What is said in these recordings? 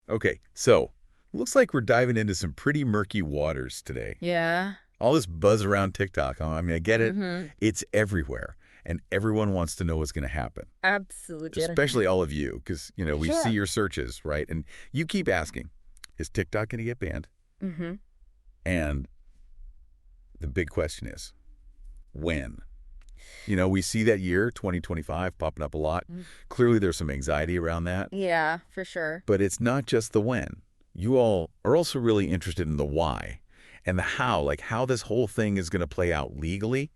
Okay, so looks like we're diving into some pretty murky waters today. Yeah. All this buzz around TikTok, I mean, I get it. Mm-hmm. It's everywhere, and everyone wants to know what's going to happen, Absolutely. especially all of you, because, we see Sure. your searches, right? And you keep asking, is TikTok going to get banned? Mm-hmm. And the big question is, when? We see that year, 2025, popping up a lot. Clearly, there's some anxiety around that. Yeah, for sure. But it's not just the when. You all are also really interested in the why and the how, like how this whole thing is going to play out legally.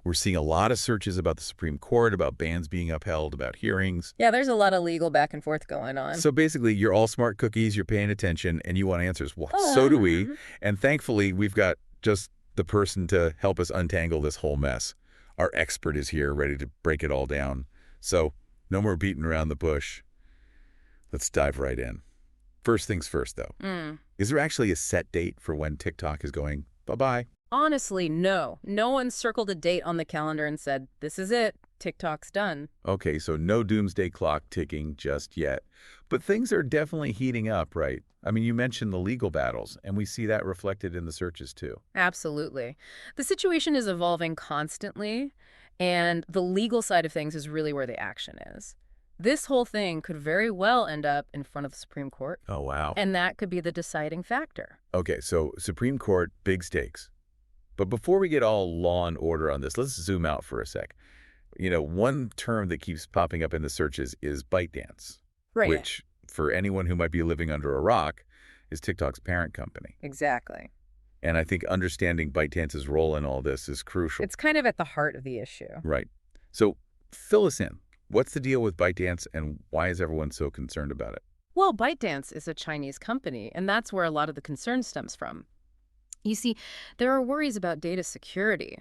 We're seeing a lot of searches about the Supreme Court, about bans being upheld, about hearings. Yeah, there's a lot of legal back and forth going on. So basically, you're all smart cookies, you're paying attention, and you want answers. Well, so do we. Uh, And thankfully, we've got just the person to help us untangle this whole mess. Our expert is here, ready to break it all down. So no more beating around the bush. Let's dive right in. First things first, though. Is there actually a set date for when TikTok is going bye-bye? Honestly, no. No one circled a date on the calendar and said, this is it. TikTok's done. Okay, so no doomsday clock ticking just yet. But things are definitely heating up, right? I mean, you mentioned the legal battles, and we see that reflected in the searches, too. Absolutely. The situation is evolving constantly, and the legal side of things is really where the action is. This whole thing could very well end up in front of the Supreme Court, Oh, wow. and that could be the deciding factor. Okay, so Supreme Court, big stakes. But before we get all law and order on this, let's zoom out for a sec. One term that keeps popping up in the searches is ByteDance, Right. which, for anyone who might be living under a rock, is TikTok's parent company. Exactly. And I think understanding ByteDance's role in all this is crucial. It's kind of at the heart of the issue. Right. So fill us in. What's the deal with ByteDance, and why is everyone so concerned about it? Well, ByteDance is a Chinese company, and that's where a lot of the concern stems from. You see, there are worries about data security,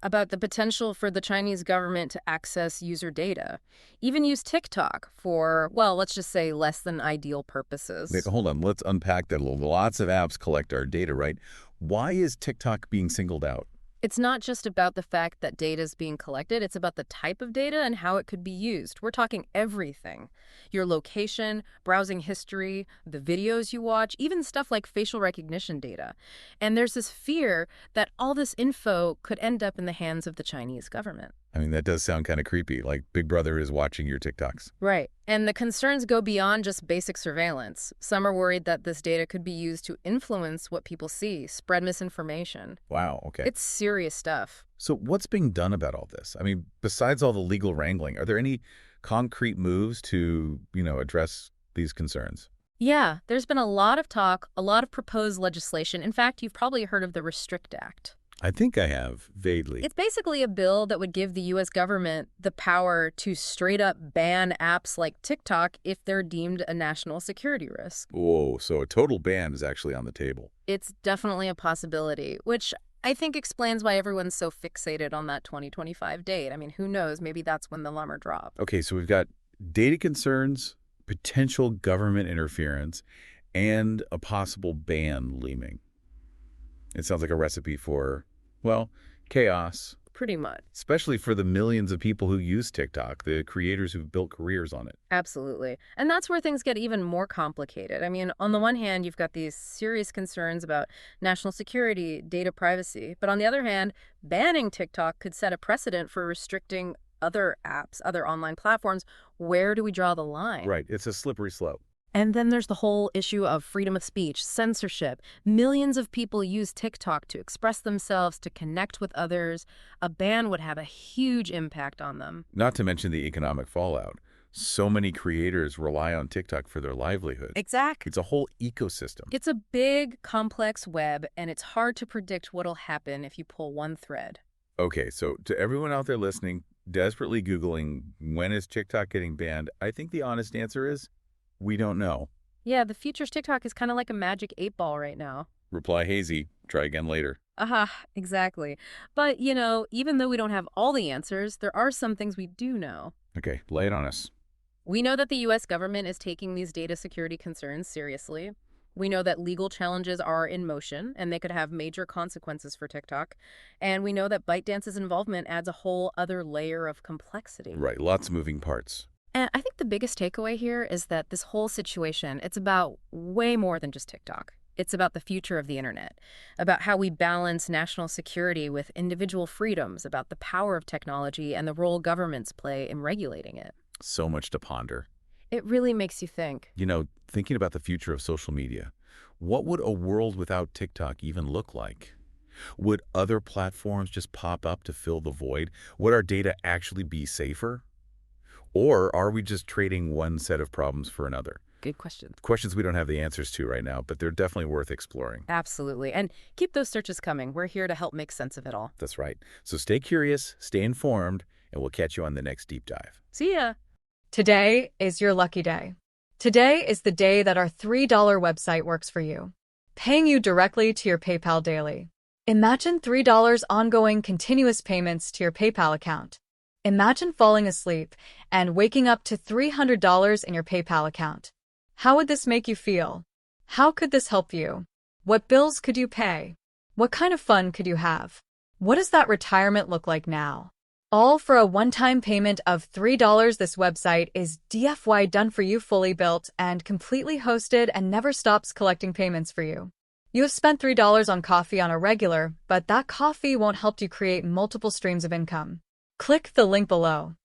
about the potential for the Chinese government to access user data, even use TikTok for, well, let's just say less than ideal purposes. Wait, hold on. Let's unpack that a little. Lots of apps collect our data, right? Why is TikTok being singled out? It's not just about the fact that data is being collected, it's about the type of data and how it could be used. We're talking everything. Your location, browsing history, the videos you watch, even stuff like facial recognition data. And there's this fear that all this info could end up in the hands of the Chinese government. I mean, that does sound kind of creepy, like Big Brother is watching your TikToks. Right. And the concerns go beyond just basic surveillance. Some are worried that this data could be used to influence what people see, spread misinformation. Wow, okay. It's serious stuff. So what's being done about all this? I mean, besides all the legal wrangling, are there any concrete moves to, address these concerns? Yeah, there's been a lot of talk, a lot of proposed legislation. In fact, you've probably heard of the Restrict Act. I think I have, vaguely. It's basically a bill that would give the U.S. government the power to straight up ban apps like TikTok if they're deemed a national security risk. Whoa, so a total ban is actually on the table. It's definitely a possibility, which I think explains why everyone's so fixated on that 2025 date. I mean, who knows? Maybe that's when the lumber dropped. Okay, so we've got data concerns, potential government interference, and a possible ban looming. It sounds like a recipe for, well, chaos, Pretty much. especially for the millions of people who use TikTok, the creators who've built careers on it. Absolutely. And that's where things get even more complicated. I mean, on the one hand, you've got these serious concerns about national security, data privacy. But on the other hand, banning TikTok could set a precedent for restricting other apps, other online platforms. Where do we draw the line? Right, it's a slippery slope. And then there's the whole issue of freedom of speech, censorship. Millions of people use TikTok to express themselves, to connect with others. A ban would have a huge impact on them. Not to mention the economic fallout. So many creators rely on TikTok for their livelihood. Exactly. It's a whole ecosystem. It's a big, complex web, and it's hard to predict what'll happen if you pull one thread. Okay, so to everyone out there listening, desperately Googling, when is TikTok getting banned? I think the honest answer is, we don't know. Yeah, the future's TikTok is kind of like a magic 8-ball right now. Reply hazy. Try again later. Aha, exactly. But, even though we don't have all the answers, there are some things we do know. Okay, lay it on us. We know that the U.S. government is taking these data security concerns seriously. We know that legal challenges are in motion, and they could have major consequences for TikTok. And we know that ByteDance's involvement adds a whole other layer of complexity. Right, lots of moving parts. And I think the biggest takeaway here is that this whole situation, it's about way more than just TikTok. It's about the future of the internet, about how we balance national security with individual freedoms, about the power of technology and the role governments play in regulating it. So much to ponder. It really makes you think. Thinking about the future of social media, what would a world without TikTok even look like? Would other platforms just pop up to fill the void? Would our data actually be safer? Or are we just trading one set of problems for another? Good question. Questions we don't have the answers to right now, but they're definitely worth exploring. Absolutely. And keep those searches coming. We're here to help make sense of it all. That's right. So stay curious, stay informed, and we'll catch you on the next deep dive. See ya. Today is your lucky day. Today is the day that our $3 website works for you, paying you directly to your PayPal daily. Imagine $3 ongoing continuous payments to your PayPal account. Imagine falling asleep and waking up to $300 in your PayPal account. How would this make you feel? How could this help you? What bills could you pay? What kind of fun could you have? What does that retirement look like now? All for a one-time payment of $3. This website is DFY done for you, fully built and completely hosted, and never stops collecting payments for you. You have spent $3 on coffee on a regular, but that coffee won't help you create multiple streams of income. Click the link below.